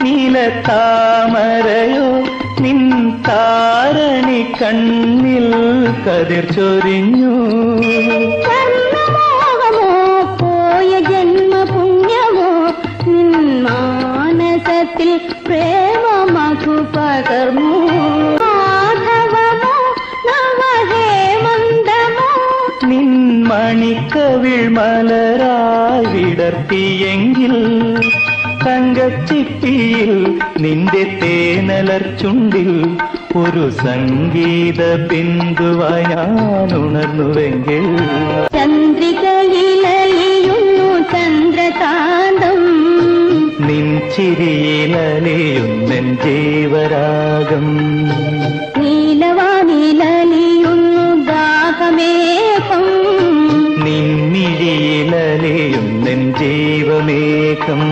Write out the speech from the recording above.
നീലത്താമരയോ നിൻ താരണി കണ്ണിൽ കതിർ ചൊരിഞ്ഞു. കർമ്മമോഹമോ പോയ ജന്മപുണ്യമോ നിൻ മാനസത്തിൽ പ്രേമമധു പകർന്നു. മാധവമോ നവഹേമന്തമോ നിൻ മണിക്കവിൾ മലരായി വിടർത്തിയെങ്കിൽ തങ്കച്ചിപ്പിയിൽ നിന്റെ തേനലർ ചുണ്ടിൽ ഒരു സംഗീത ബിന്ദുവായി ഞാൻ ഉണർന്നുവെങ്കിൽ. ചന്ദ്രികയിലലിയുന്നു ചന്ദ്രകാന്തം നിൻ ചിരിയിലലിയുന്നെൻ ജീവരാഗം. നീലവാനിലലിയുന്നു ദാഹമേഘം നിൻ മിഴിയിലലിയുന്നെൻ ജീവമേഘം.